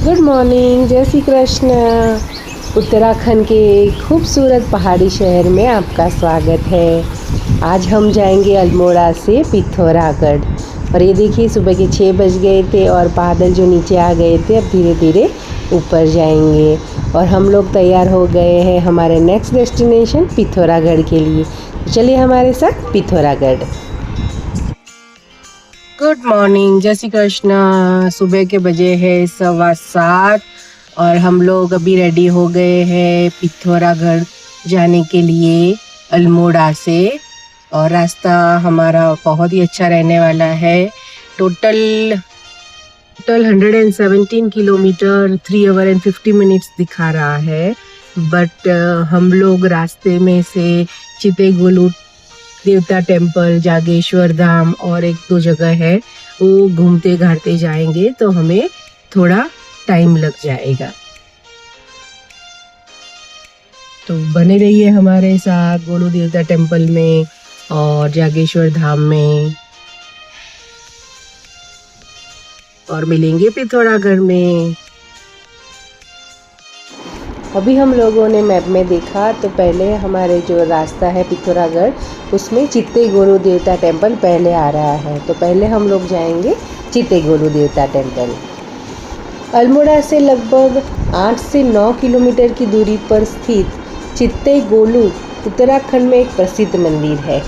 Good morning, जय श्री कृष्ण। उत्तराखंड के एक खूबसूरत पहाड़ी शहर में आपका स्वागत है। आज हम जाएंगे अल्मोड़ा से पिथौरागढ़। और ये देखिए, सुबह के 6 बज गए थे और बादल जो नीचे आ गए थे अब धीरे धीरे ऊपर जाएंगे। और हम लोग तैयार हो गए हैं हमारे नेक्स्ट डेस्टिनेशन पिथौरागढ़ के लिए। तो चलिए हमारे साथ पिथौरागढ़। गुड मॉर्निंग, जय श्री कृष्ण। सुबह के बजे है 7:15 और हम लोग अभी रेडी हो गए हैं पिथौरागढ़ जाने के लिए अल्मोड़ा से। और रास्ता हमारा बहुत ही अच्छा रहने वाला है। Total 117 kilometre 3 our and 50 minutes दिखा रहा है। बट हम लोग रास्ते में से चितेगुलू देवता टेम्पल, जागेश्वर धाम और एक दो जगह है वो घूमते घाटते जाएंगे, तो हमें थोड़ा टाइम लग जाएगा। तो बने रहिए हमारे साथ गोलू देवता टेम्पल में और जागेश्वर धाम में, और मिलेंगे पिथौरागढ़ में। अभी हम लोगों ने मैप में देखा तो पहले हमारे जो रास्ता है पिथौरागढ़ उसमें चितेगुलू देवता टेम्पल पहले आ रहा है। तो पहले हम लोग जाएंगे चितेगुलू देवता टेम्पल। अल्मोड़ा से लगभग 8 से 9 किलोमीटर की दूरी पर स्थित चितेगुलू उत्तराखंड में एक प्रसिद्ध मंदिर है।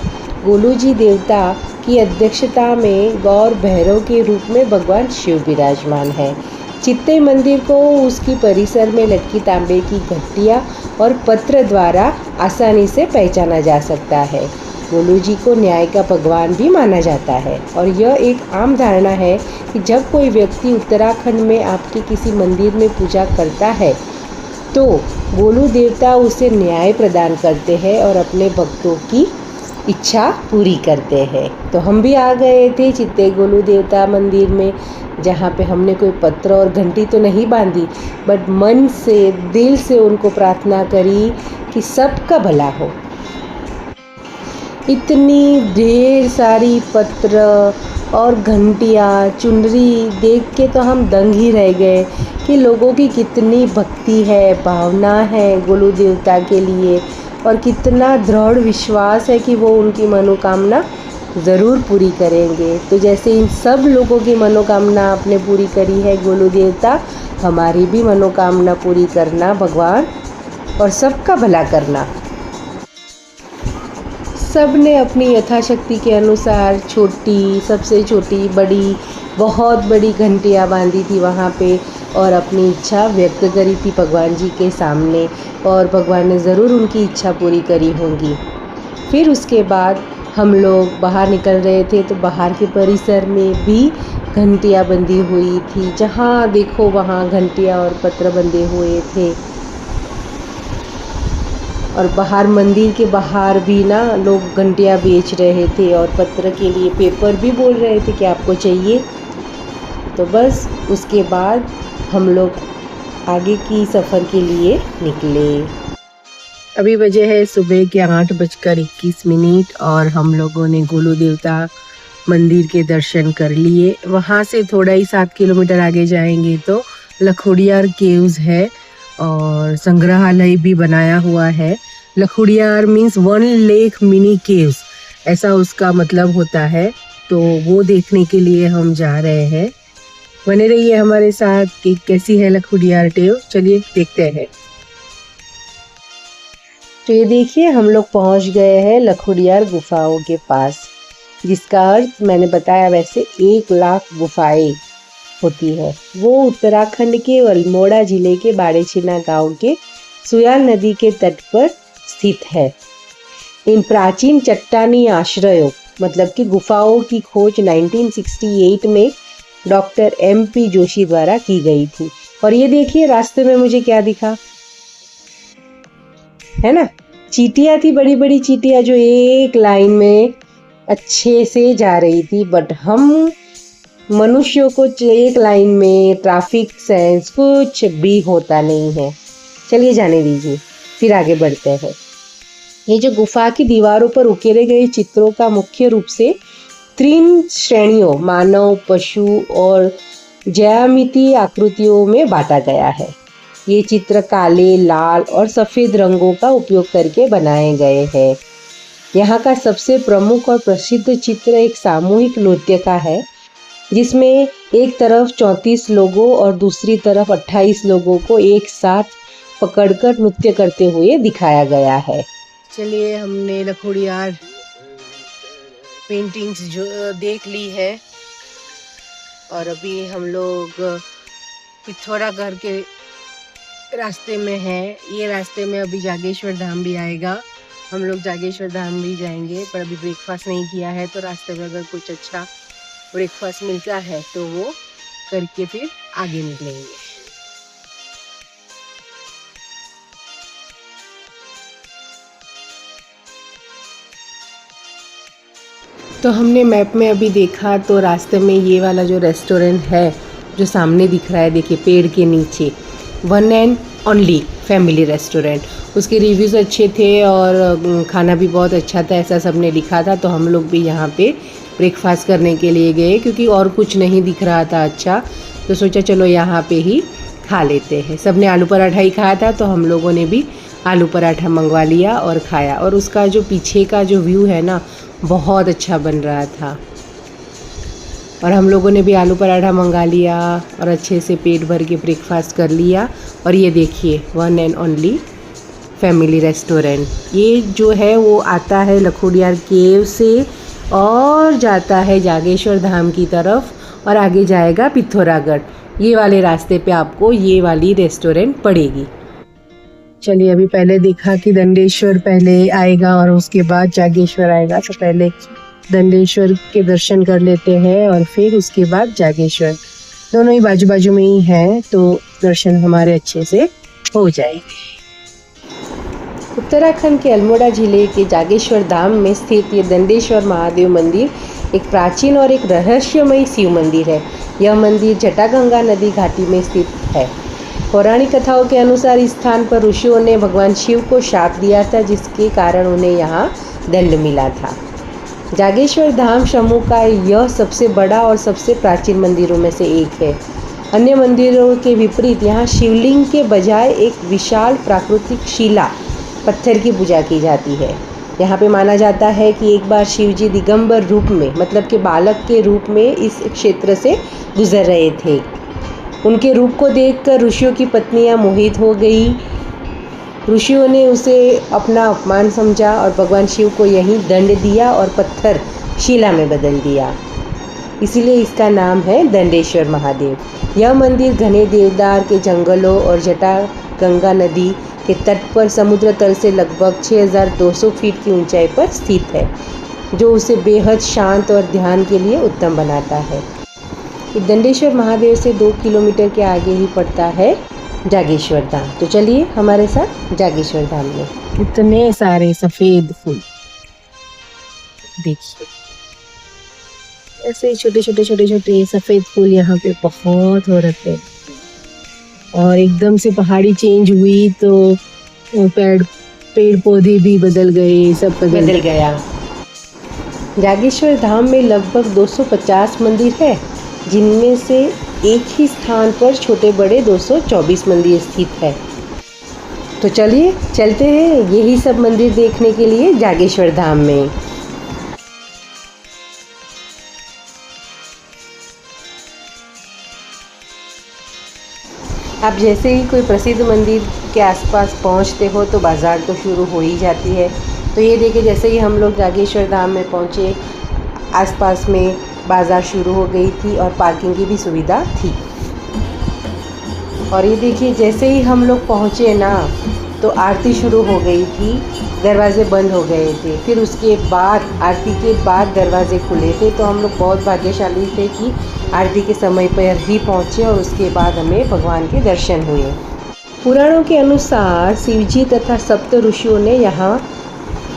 गोलू जी देवता की अध्यक्षता में गौर भैरव के रूप में भगवान शिव विराजमान है। चित्ते मंदिर को उसकी परिसर में लटकी तांबे की घंटियाँ और पत्र द्वारा आसानी से पहचाना जा सकता है। गोलू जी को न्याय का भगवान भी माना जाता है और यह एक आम धारणा है कि जब कोई व्यक्ति उत्तराखंड में आपके किसी मंदिर में पूजा करता है तो गोलू देवता उसे न्याय प्रदान करते हैं और अपने भक्तों की इच्छा पूरी करते हैं। तो हम भी आ गए थे चितेगुलू देवता मंदिर में, जहाँ पे हमने कोई पत्र और घंटी तो नहीं बांधी, बट मन से दिल से उनको प्रार्थना करी कि सबका भला हो। इतनी ढेर सारी पत्र और घंटियाँ, चुनरी देख के तो हम दंग ही रह गए कि लोगों की कितनी भक्ति है, भावना है गोलू देवता के लिए, और कितना दृढ़ विश्वास है कि वो उनकी मनोकामना ज़रूर पूरी करेंगे। तो जैसे इन सब लोगों की मनोकामना आपने पूरी करी है गोलू देवता, हमारी भी मनोकामना पूरी करना भगवान, और सबका भला करना। सब ने अपनी यथाशक्ति के अनुसार छोटी, सबसे छोटी, बड़ी, बहुत बड़ी घंटियाँ बांधी थी वहाँ पे और अपनी इच्छा व्यक्त करी थी भगवान जी के सामने, और भगवान ने ज़रूर उनकी इच्छा पूरी करी होगी। फिर उसके बाद हम लोग बाहर निकल रहे थे तो बाहर के परिसर में भी घंटियाँ बंधी हुई थी, जहाँ देखो वहाँ घंटियाँ और पत्र बंधे हुए थे। और बाहर मंदिर के बाहर भी ना लोग घंटियाँ बेच रहे थे और पत्र के लिए पेपर भी बोल रहे थे कि आपको चाहिए। तो बस उसके बाद हम लोग आगे की सफ़र के लिए निकले। अभी बजे है सुबह के 8:21 और हम लोगों ने गोलू देवता मंदिर के दर्शन कर लिए। वहाँ से थोड़ा ही 7 किलोमीटर आगे जाएंगे तो लखोडियार केव्स है और संग्रहालय भी बनाया हुआ है। लखोडियार मीन्स 1 लेक मिनी केव्स, ऐसा उसका मतलब होता है। तो वो देखने के लिए हम जा रहे हैं। बने रहिए हमारे साथ कि कैसी है लखोडियार केव। चलिए देखते हैं। तो ये देखिए, हम लोग पहुंच गए हैं लखोडियार गुफाओं के पास, जिसका अर्थ मैंने बताया वैसे 1 लाख गुफाएं होती है। वो उत्तराखंड के अल्मोड़ा जिले के बाड़ेछिना गांव के सुयाल नदी के तट पर स्थित है। इन प्राचीन चट्टानी आश्रयों मतलब कि गुफाओं की खोज 1968 में डॉक्टर MP जोशी द्वारा की गई थी। और ये देखिए, रास्ते में मुझे क्या दिखा है ना, चींटियाँ थी, बड़ी बड़ी चींटियाँ जो एक लाइन में अच्छे से जा रही थी। बट हम मनुष्यों को एक लाइन में ट्रैफिक सेंस कुछ भी होता नहीं है। चलिए जाने दीजिए, फिर आगे बढ़ते हैं। ये जो गुफा की दीवारों पर उकेरे गए चित्रों का मुख्य रूप से 3 श्रेणियों मानव, पशु और ज्यामितीय आकृतियों में बांटा गया है। ये चित्र काले, लाल और सफ़ेद रंगों का उपयोग करके बनाए गए हैं। यहाँ का सबसे प्रमुख और प्रसिद्ध चित्र एक सामूहिक नृत्य का है, जिसमें एक तरफ 34 लोगों और दूसरी तरफ 28 लोगों को एक साथ पकड़कर नृत्य करते हुए दिखाया गया है। चलिए, हमने लखोड़ियार पेंटिंग्स जो देख ली है और अभी हम लोग पिथौरागढ़ के रास्ते में हैं। ये रास्ते में अभी जागेश्वर धाम भी आएगा। हम लोग जागेश्वर धाम भी जाएंगे, पर अभी ब्रेकफास्ट नहीं किया है, तो रास्ते में अगर कुछ अच्छा ब्रेकफास्ट मिलता है तो वो करके फिर आगे निकलेंगे। तो हमने मैप में अभी देखा तो रास्ते में ये वाला जो रेस्टोरेंट है जो सामने दिख रहा है, देखिए पेड़ के नीचे, one and only family restaurant. उसके रिव्यूज़ अच्छे थे और खाना भी बहुत अच्छा था, ऐसा सबने लिखा था। तो हम लोग भी यहाँ पे ब्रेकफास्ट करने के लिए गए, क्योंकि और कुछ नहीं दिख रहा था अच्छा, तो सोचा चलो यहाँ पे ही खा लेते हैं। सब ने आलू पराठा ही खाया था, तो हम लोगों ने भी आलू पराठा मंगवा लिया और खाया। और उसका जो पीछे का जो व्यू है ना, बहुत अच्छा बन रहा था। और हम लोगों ने भी आलू पराठा मंगा लिया और अच्छे से पेट भर के ब्रेकफास्ट कर लिया। और ये देखिए, one and only family restaurant. ये जो है वो आता है लखोड़ियार केव से और जाता है जागेश्वर धाम की तरफ और आगे जाएगा पिथौरागढ़। ये वाले रास्ते पे आपको ये वाली रेस्टोरेंट पड़ेगी। चलिए, अभी पहले देखा कि दंडेश्वर पहले आएगा और उसके बाद जागेश्वर आएगा, तो पहले दंडेश्वर के दर्शन कर लेते हैं और फिर उसके बाद जागेश्वर। दोनों ही बाजू बाजू में ही हैं, तो दर्शन हमारे अच्छे से हो जाएंगे। उत्तराखंड के अल्मोड़ा जिले के जागेश्वर धाम में स्थित ये दंडेश्वर महादेव मंदिर एक प्राचीन और एक रहस्यमय शिव मंदिर है। यह मंदिर जटागंगा नदी घाटी में स्थित है। पौराणिक कथाओं के अनुसार इस स्थान पर ऋषियों ने भगवान शिव को शाप दिया था, जिसके कारण उन्हें यहाँ दंड मिला था। जागेश्वर धाम समूह का यह सबसे बड़ा और सबसे प्राचीन मंदिरों में से एक है। अन्य मंदिरों के विपरीत यहाँ शिवलिंग के बजाय एक विशाल प्राकृतिक शिला पत्थर की पूजा की जाती है। यहाँ पे माना जाता है कि एक बार शिवजी दिगंबर रूप में, मतलब कि बालक के रूप में इस क्षेत्र से गुजर रहे थे। उनके रूप को देखकर ऋषियों की पत्नियाँ मोहित हो गई। ऋषियों ने उसे अपना अपमान समझा और भगवान शिव को यहीं दंड दिया और पत्थर शिला में बदल दिया। इसीलिए इसका नाम है दंडेश्वर महादेव। यह मंदिर घने देवदार के जंगलों और जटागंगा नदी के तट पर समुद्र तल से लगभग 6200 फीट की ऊंचाई पर स्थित है, जो उसे बेहद शांत और ध्यान के लिए उत्तम बनाता है। दंडेश्वर महादेव से 2 किलोमीटर के आगे ही पड़ता है जागेश्वर धाम। तो चलिए हमारे साथ जागेश्वर धाम में। इतने सारे सफ़ेद फूल देखिए, ऐसे छोटे छोटे सफ़ेद फूल यहाँ पे बहुत हो रखे हैं। और एकदम से पहाड़ी चेंज हुई तो पेड़ पौधे भी बदल गए, सब बदल गया। जागेश्वर धाम में लगभग 250 मंदिर है, जिनमें से एक ही स्थान पर छोटे बड़े 224 मंदिर स्थित है। तो चलिए चलते हैं यही सब मंदिर देखने के लिए जागेश्वर धाम में। आप जैसे ही कोई प्रसिद्ध मंदिर के आसपास पहुंचते हो तो बाज़ार तो शुरू हो ही जाती है। तो ये देखिए, जैसे ही हम लोग जागेश्वर धाम में पहुंचे, आसपास में बाज़ार शुरू हो गई थी और पार्किंग की भी सुविधा थी। और ये देखिए, जैसे ही हम लोग पहुँचे ना, तो आरती शुरू हो गई थी। दरवाजे बंद हो गए थे, फिर उसके बाद आरती के बाद दरवाजे खुले थे। तो हम लोग बहुत भाग्यशाली थे कि आरती के समय पर ही पहुँचे और उसके बाद हमें भगवान के दर्शन हुए। पुराणों के अनुसार शिवजी तथा सप्त ऋषियों ने यहाँ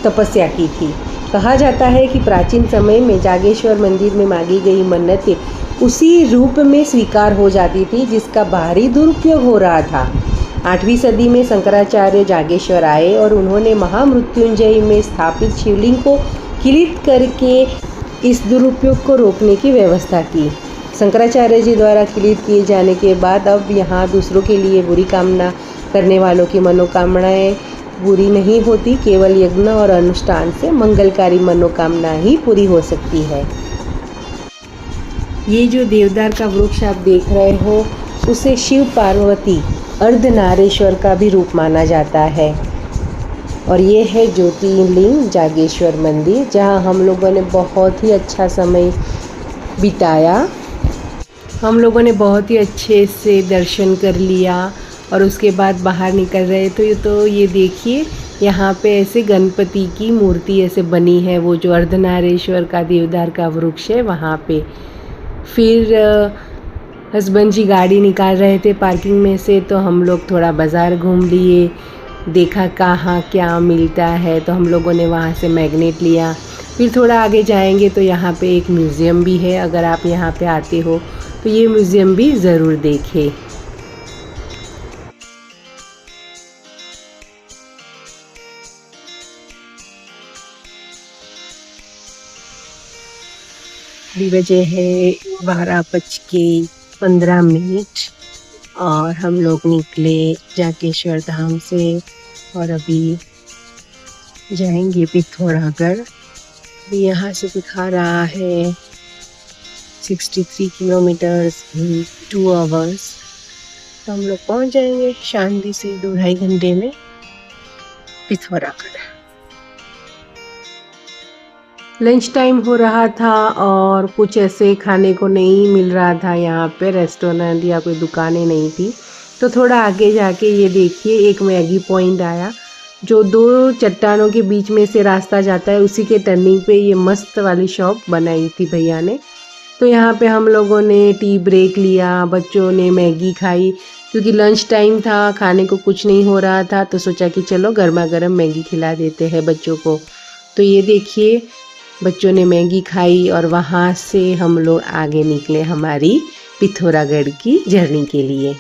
तपस्या की थी। कहा जाता है कि प्राचीन समय में जागेश्वर मंदिर में मांगी गई मन्नतें उसी रूप में स्वीकार हो जाती थी जिसका बाहरी दुरुपयोग हो रहा था। 8वीं सदी में शंकराचार्य जागेश्वर आए और उन्होंने महामृत्युंजय में स्थापित शिवलिंग को किलित करके इस दुरुपयोग को रोकने की व्यवस्था की। शंकराचार्य जी द्वारा खिलित किए जाने के बाद अब यहाँ दूसरों के लिए बुरी कामना करने वालों की मनोकामनाएं पूरी नहीं होती, केवल यज्ञ और अनुष्ठान से मंगलकारी मनोकामना ही पूरी हो सकती है। ये जो देवदार का वृक्ष आप देख रहे हो उसे शिव पार्वती अर्धनारेश्वर का भी रूप माना जाता है। और ये है ज्योतिर्लिंग जागेश्वर मंदिर, जहाँ हम लोगों ने बहुत ही अच्छा समय बिताया। हम लोगों ने बहुत ही अच्छे से दर्शन कर लिया और उसके बाद बाहर निकल रहे तो ये देखिए यहाँ पे ऐसे गणपति की मूर्ति ऐसे बनी है, वो जो अर्धनारेश्वर का देवदार का वृक्ष है वहाँ पे। फिर हस्बैंड जी गाड़ी निकाल रहे थे पार्किंग में से, तो हम लोग थोड़ा बाज़ार घूम लिए, देखा कहाँ क्या मिलता है, तो हम लोगों ने वहाँ से मैग्नेट लिया। फिर थोड़ा आगे जाएंगे तो यहाँ पे एक म्यूज़ियम भी है, अगर आप यहाँ पे आते हो तो ये म्यूज़ियम भी ज़रूर देखें। अभी बजे है 12:15 और हम लोग निकले जागेश्वर धाम से और अभी जाएंगे पिथौरागढ़। यहाँ से दिखा रहा है 63 किलोमीटर्स इन 2 आवर्स। तो हम लोग पहुँच जाएंगे शांति से 2-2.5 घंटे में पिथौरागढ़। लंच टाइम हो रहा था और कुछ ऐसे खाने को नहीं मिल रहा था, यहाँ पे रेस्टोरेंट या कोई दुकानें नहीं थी। तो थोड़ा आगे जाके ये देखिए एक मैगी पॉइंट आया, जो 2 चट्टानों के बीच में से रास्ता जाता है, उसी के टर्निंग पे ये मस्त वाली शॉप बनाई थी भैया ने। तो यहाँ पे हम लोगों ने टी ब्रेक लिया, बच्चों ने मैगी खाई, क्योंकि लंच टाइम था, खाने को कुछ नहीं हो रहा था, तो सोचा कि चलो गर्मा गर्म मैगी खिला देते हैं बच्चों को। तो ये देखिए बच्चों ने मैगी खाई और वहाँ से हम लोग आगे निकले हमारी पिथौरागढ़ की जर्नी के लिए।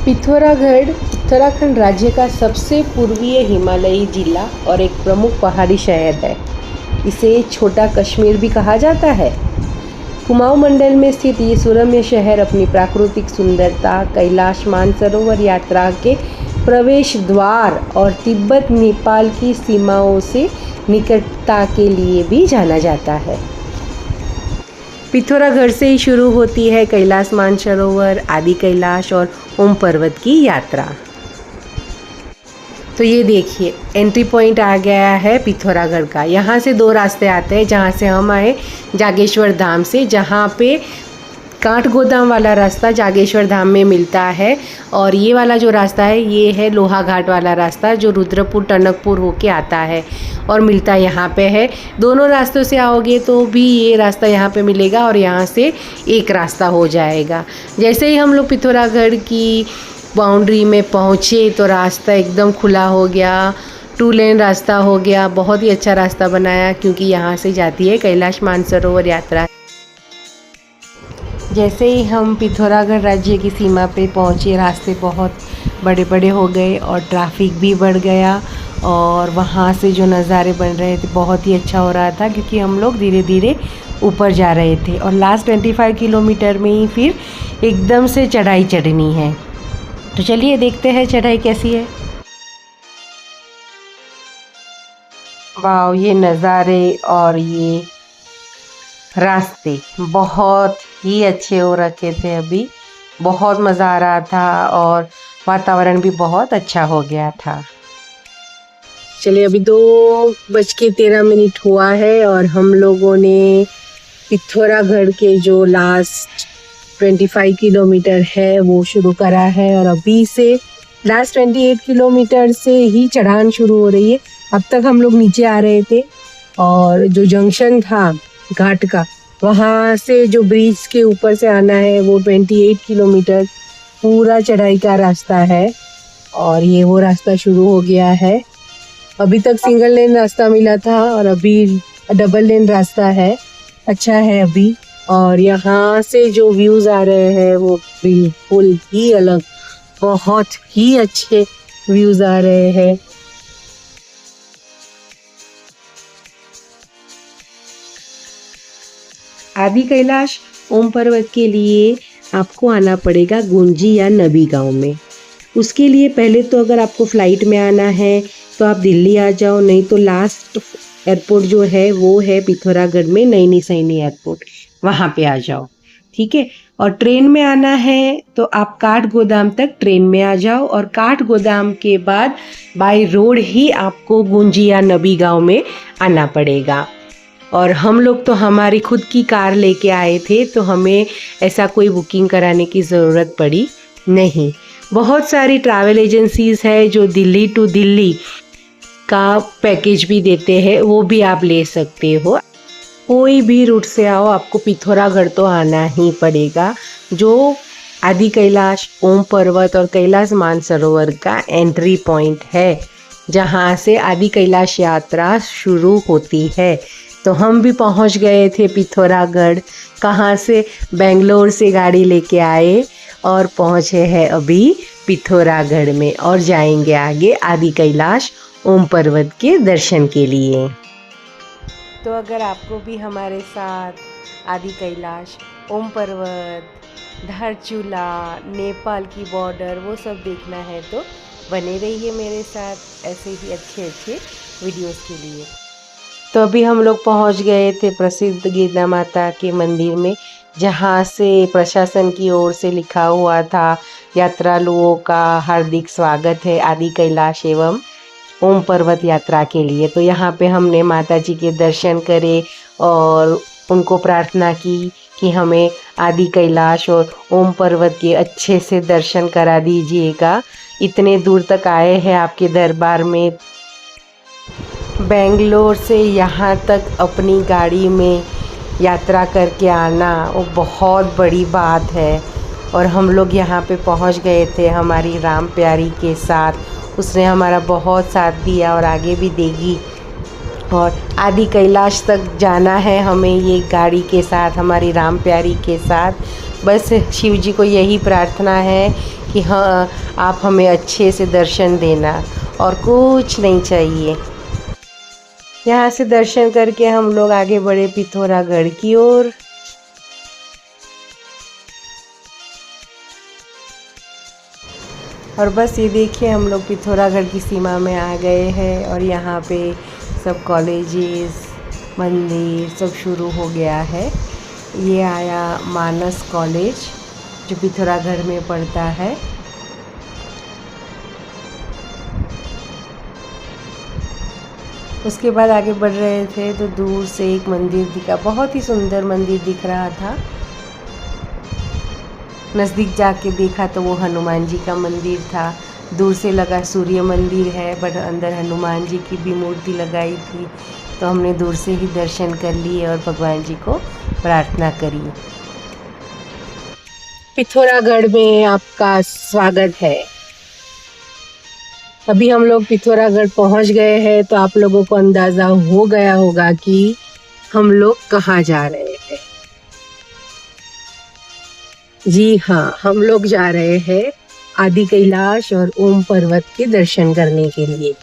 पिथौरागढ़ उत्तराखंड राज्य का सबसे पूर्वीय हिमालयी जिला और एक प्रमुख पहाड़ी शहर है। इसे छोटा कश्मीर भी कहा जाता है। कुमाऊं मंडल में स्थित ये सुरम्य शहर अपनी प्राकृतिक सुंदरता, कैलाश मानसरोवर यात्रा के प्रवेश द्वार और तिब्बत नेपाल की सीमाओं से निकटता के लिए भी जाना जाता है। पिथौरागढ़ से ही शुरू होती है कैलाश मानसरोवर, आदि कैलाश और ओम पर्वत की यात्रा। तो ये देखिए एंट्री पॉइंट आ गया है पिथौरागढ़ का। यहाँ से 2 रास्ते आते हैं, जहाँ से हम आए जागेश्वर धाम से, जहाँ पे काठगोदाम वाला रास्ता जागेश्वर धाम में मिलता है, और ये वाला जो रास्ता है ये है लोहा घाट वाला रास्ता, जो रुद्रपुर टनकपुर होके आता है और मिलता यहाँ पे है। दोनों रास्तों से आओगे तो भी ये रास्ता यहाँ पे मिलेगा और यहाँ से एक रास्ता हो जाएगा। जैसे ही हम लोग पिथौरागढ़ की बाउंड्री में पहुँचे तो रास्ता एकदम खुला हो गया, 2 लेन रास्ता हो गया। बहुत ही अच्छा रास्ता बनाया, क्योंकि यहाँ से जाती है कैलाश मानसरोवर यात्रा। जैसे ही हम पिथौरागढ़ राज्य की सीमा पे पहुँचे, रास्ते बहुत बड़े बड़े हो गए और ट्रैफिक भी बढ़ गया, और वहाँ से जो नज़ारे बन रहे थे बहुत ही अच्छा हो रहा था, क्योंकि हम लोग धीरे धीरे ऊपर जा रहे थे और लास्ट 25 किलोमीटर में ही फिर एकदम से चढ़ाई चढ़नी है। तो चलिए देखते हैं चढ़ाई कैसी है। वाह, ये नज़ारे और ये रास्ते बहुत ही अच्छे हो रखे थे। अभी बहुत मज़ा आ रहा था और वातावरण भी बहुत अच्छा हो गया था। चलिए अभी 2:13 हुआ है और हम लोगों ने पिथौरागढ़ के जो लास्ट 25 किलोमीटर है वो शुरू करा है, और अभी से लास्ट 28 किलोमीटर से ही चढ़ान शुरू हो रही है। अब तक हम लोग नीचे आ रहे थे और जो जंक्शन था घाट का, वहाँ से जो ब्रिज के ऊपर से आना है वो 28 किलोमीटर पूरा चढ़ाई का रास्ता है, और ये वो रास्ता शुरू हो गया है। अभी तक सिंगल लेन रास्ता मिला था और अभी डबल लेन रास्ता है, अच्छा है अभी। और यहाँ से जो व्यूज़ आ रहे हैं वो बिल्कुल ही अलग, बहुत ही अच्छे व्यूज़ आ रहे हैं। आदि कैलाश ओम पर्वत के लिए आपको आना पड़ेगा गुंजी या नबी गांव में। उसके लिए पहले तो अगर आपको फ़्लाइट में आना है तो आप दिल्ली आ जाओ, नहीं तो लास्ट एयरपोर्ट जो है वो है पिथौरागढ़ में नैनी सैनी एयरपोर्ट, वहाँ पे आ जाओ, ठीक है। और ट्रेन में आना है तो आप काठ गोदाम तक ट्रेन में आ जाओ, और काठ गोदाम के बाद बाय रोड ही आपको गुंजी या नबी गांव में आना पड़ेगा। और हम लोग तो हमारी खुद की कार लेके आए थे, तो हमें ऐसा कोई बुकिंग कराने की ज़रूरत पड़ी नहीं। बहुत सारी ट्रैवल एजेंसीज़ है जो दिल्ली टू दिल्ली का पैकेज भी देते हैं, वो भी आप ले सकते हो। कोई भी रूट से आओ आपको पिथौरागढ़ तो आना ही पड़ेगा, जो आदि कैलाश, ओम पर्वत और कैलाश मानसरोवर का एंट्री पॉइंट है, जहाँ से आदि कैलाश यात्रा शुरू होती है। तो हम भी पहुँच गए थे पिथौरागढ़, कहाँ से बेंगलोर से गाड़ी लेके आए और पहुँचे हैं अभी पिथौरागढ़ में, और जाएंगे आगे आदि कैलाश ओम पर्वत के दर्शन के लिए। तो अगर आपको भी हमारे साथ आदि कैलाश, ओम पर्वत, धारचूला, नेपाल की बॉर्डर वो सब देखना है तो बने रहिए मेरे साथ ऐसे ही अच्छे अच्छे वीडियोस के लिए। तो अभी हम लोग पहुंच गए थे प्रसिद्ध गिरजा माता के मंदिर में, जहां से प्रशासन की ओर से लिखा हुआ था यात्रालुओं का हार्दिक स्वागत है आदि कैलाश एवं ओम पर्वत यात्रा के लिए। तो यहाँ पे हमने माता जी के दर्शन करे और उनको प्रार्थना की कि हमें आदि कैलाश और ओम पर्वत के अच्छे से दर्शन करा दीजिएगा। इतने दूर तक आए हैं आपके दरबार में, बेंगलोर से यहाँ तक अपनी गाड़ी में यात्रा करके आना वो बहुत बड़ी बात है। और हम लोग यहाँ पे पहुँच गए थे हमारी राम प्यारी के साथ, उसने हमारा बहुत साथ दिया और आगे भी देगी। और आदि कैलाश तक जाना है हमें ये गाड़ी के साथ, हमारी राम प्यारी के साथ। बस शिव जी को यही प्रार्थना है कि हाँ आप हमें अच्छे से दर्शन देना, और कुछ नहीं चाहिए। यहाँ से दर्शन करके हम लोग आगे बढ़े पिथौरागढ़ की ओर। और बस ये देखिए हम लोग पिथौरागढ़ की सीमा में आ गए हैं, और यहाँ पे सब कॉलेजेस, मंदिर सब शुरू हो गया है। ये आया मानस कॉलेज जो पिथौरागढ़ में पड़ता है। उसके बाद आगे बढ़ रहे थे तो दूर से एक मंदिर दिखा, बहुत ही सुंदर मंदिर दिख रहा था। नज़दीक जाके देखा तो वो हनुमान जी का मंदिर था। दूर से लगा सूर्य मंदिर है, बट अंदर हनुमान जी की भी मूर्ति लगाई थी। तो हमने दूर से ही दर्शन कर लिए और भगवान जी को प्रार्थना करी। पिथौरागढ़ में आपका स्वागत है। अभी हम लोग पिथौरागढ़ पहुंच गए हैं, तो आप लोगों को अंदाज़ा हो गया होगा कि हम लोग कहाँ जा रहे हैं। जी हाँ, हम लोग जा रहे हैं आदि कैलाश और ओम पर्वत के दर्शन करने के लिए।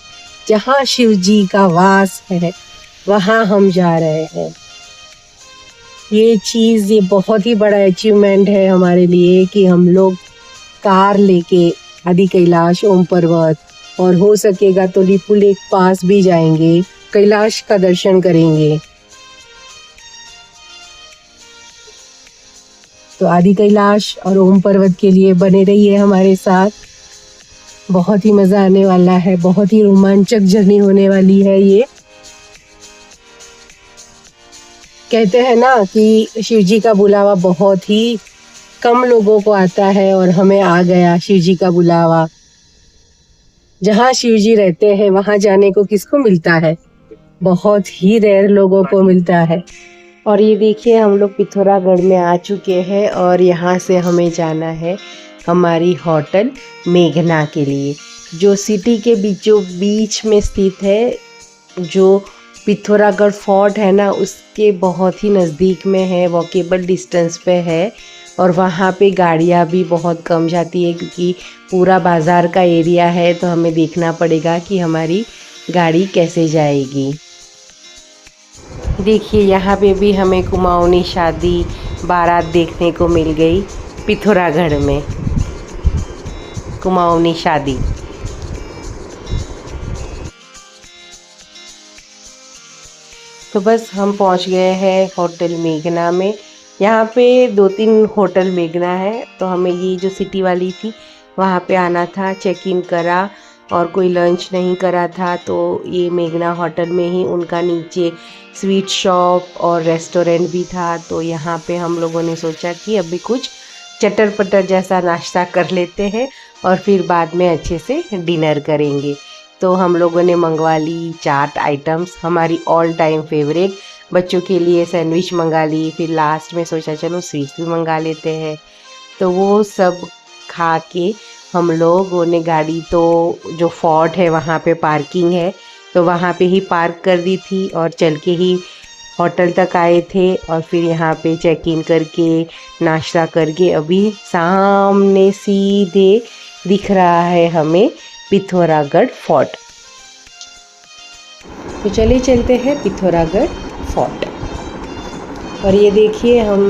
जहाँ शिव जी का वास है वहाँ हम जा रहे हैं। ये बहुत ही बड़ा अचीवमेंट है हमारे लिए कि हम लोग कार लेके आदि कैलाश, ओम पर्वत, और हो सकेगा तो लिपु लेक पास भी जाएंगे, कैलाश का दर्शन करेंगे। तो आदि कैलाश और ओम पर्वत के लिए बने रहिए हमारे साथ। बहुत ही मज़ा आने वाला है, बहुत ही रोमांचक जर्नी होने वाली है ये। कहते हैं ना कि शिव जी का बुलावा बहुत ही कम लोगों को आता है, और हमें आ गया शिव जी का बुलावा। जहाँ शिव जी रहते हैं वहाँ जाने को किसको मिलता है? बहुत ही रेयर लोगों को मिलता है। और ये देखिए हम लोग पिथौरागढ़ में आ चुके हैं, और यहाँ से हमें जाना है हमारी होटल मेघना के लिए, जो सिटी के बीचों बीच में स्थित है। जो पिथौरागढ़ फोर्ट है ना, उसके बहुत ही नज़दीक में है, वॉकेबल डिस्टेंस पे है। और वहाँ पे गाड़ियाँ भी बहुत कम जाती है, क्योंकि पूरा बाज़ार का एरिया है। तो हमें देखना पड़ेगा कि हमारी गाड़ी कैसे जाएगी। देखिए यहाँ पे भी हमें कुमाऊनी शादी बारात देखने को मिल गई पिथौरागढ़ में, कुमाऊनी शादी। तो बस हम पहुंच गए हैं होटल मेघना में। यहाँ पे 2-3 होटल मेघना है, तो हमें ये जो सिटी वाली थी वहाँ पे आना था। चेक इन करा और कोई लंच नहीं करा था, तो ये मेघना होटल में ही उनका नीचे स्वीट शॉप और रेस्टोरेंट भी था। तो यहाँ पे हम लोगों ने सोचा कि अभी कुछ चटर पटर जैसा नाश्ता कर लेते हैं और फिर बाद में अच्छे से डिनर करेंगे। तो हम लोगों ने मंगवा ली चाट आइटम्स, हमारी ऑल टाइम फेवरेट। बच्चों के लिए सैंडविच मंगा ली, फिर लास्ट में सोचा चलो स्वीट्स भी मंगा लेते हैं। तो वो सब खा के हम लोगों ने गाड़ी, तो जो फोर्ट है वहाँ पे पार्किंग है, तो वहाँ पे ही पार्क कर दी थी और चल के ही होटल तक आए थे। और फिर यहाँ पे चेक इन करके नाश्ता करके अभी सामने सीधे दिख रहा है हमें पिथौरागढ़ फोर्ट। तो चले चलते हैं पिथौरागढ़ फोर्ट। और ये देखिए हम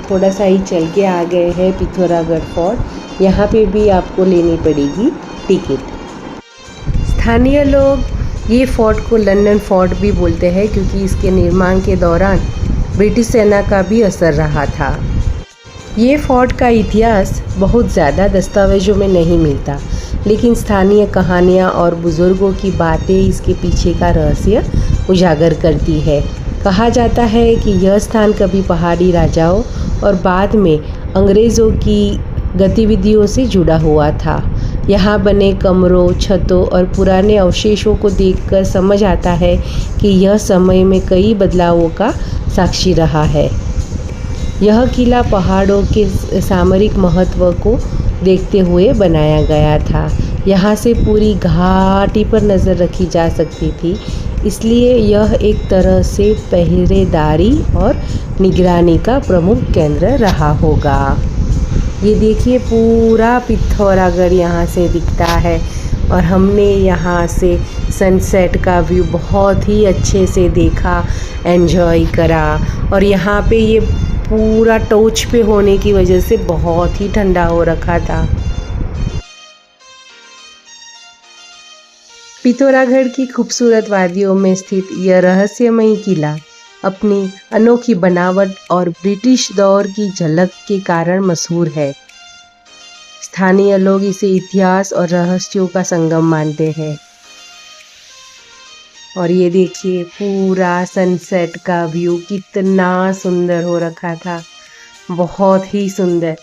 थोड़ा सा ही चल के आ गए हैं पिथौरागढ़ फोर्ट। यहाँ पे भी आपको लेनी पड़ेगी टिकट। स्थानीय लोग ये फोर्ट को लंदन फोर्ट भी बोलते हैं, क्योंकि इसके निर्माण के दौरान ब्रिटिश सेना का भी असर रहा था। ये फोर्ट का इतिहास बहुत ज़्यादा दस्तावेजों में नहीं मिलता, लेकिन स्थानीय कहानियाँ और बुज़ुर्गों की बातें इसके पीछे का रहस्य उजागर करती है। कहा जाता है कि यह स्थान कभी पहाड़ी राजाओं और बाद में अंग्रेज़ों की गतिविधियों से जुड़ा हुआ था। यहाँ बने कमरों, छतों और पुराने अवशेषों को देखकर समझ आता है कि यह समय में कई बदलावों का साक्षी रहा है। यह किला पहाड़ों के सामरिक महत्व को देखते हुए बनाया गया था। यहाँ से पूरी घाटी पर नज़र रखी जा सकती थी, इसलिए यह एक तरह से पहरेदारी और निगरानी का प्रमुख केंद्र रहा होगा। ये देखिए पूरा पिथौरागढ़ यहाँ से दिखता है और हमने यहाँ से सनसेट का व्यू बहुत ही अच्छे से देखा, एंजॉय करा। और यहाँ पे ये पूरा टॉर्च पे होने की वजह से बहुत ही ठंडा हो रखा था। पिथौरागढ़ की खूबसूरत वादियों में स्थित यह रहस्यमयी किला अपनी अनोखी बनावट और ब्रिटिश दौर की झलक के कारण मशहूर है। स्थानीय लोग इसे इतिहास और रहस्यों का संगम मानते हैं। और ये देखिए पूरा सनसेट का व्यू कितना सुंदर हो रखा था, बहुत ही सुंदर।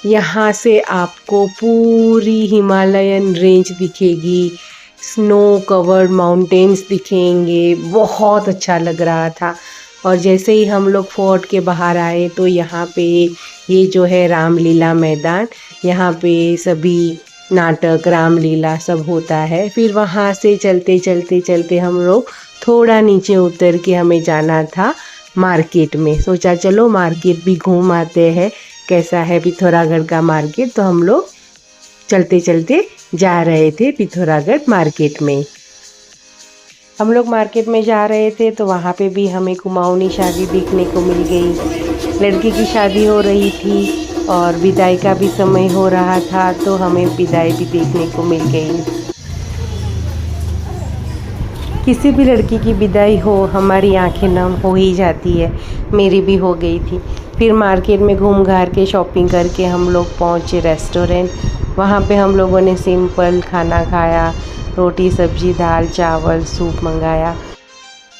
यहाँ से आपको पूरी हिमालयन रेंज दिखेगी, स्नो कवर्ड माउंटेन्स दिखेंगे, बहुत अच्छा लग रहा था। और जैसे ही हम लोग फोर्ट के बाहर आए तो यहाँ पे ये जो है रामलीला मैदान, यहाँ पे सभी नाटक रामलीला सब होता है। फिर वहाँ से चलते चलते चलते हम लोग थोड़ा नीचे उतर के हमें जाना था मार्केट में। सोचा चलो मार्केट भी घूम आते हैं, कैसा है पिथौरागढ़ का मार्केट। तो हम लोग चलते चलते जा रहे थे पिथौरागढ़ मार्केट में। हम लोग मार्केट में जा रहे थे तो वहाँ पे भी हमें कुमाऊनी शादी देखने को मिल गई। लड़की की शादी हो रही थी और विदाई का भी समय हो रहा था, तो हमें विदाई भी देखने को मिल गई। किसी भी लड़की की विदाई हो हमारी आंखें नम हो ही जाती है, मेरी भी हो गई थी। फिर मार्केट में घूम घार के शॉपिंग करके हम लोग पहुँचे रेस्टोरेंट। वहाँ पे हम लोगों ने सिंपल खाना खाया, रोटी सब्जी दाल चावल सूप मंगाया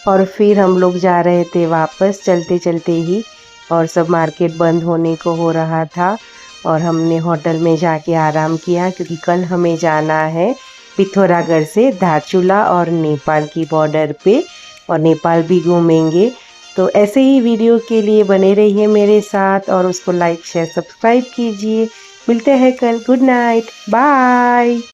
और फिर हम लोग जा रहे थे वापस चलते चलते ही। और सब मार्केट बंद होने को हो रहा था और हमने होटल में जाके आराम किया, क्योंकि कल हमें जाना है पिथौरागढ़ से धारचूला और नेपाल की बॉर्डर पे, और नेपाल भी घूमेंगे। तो ऐसे ही वीडियो के लिए बने रहिए मेरे साथ और उसको लाइक शेयर सब्सक्राइब कीजिए। मिलते हैं कल। Good night, bye.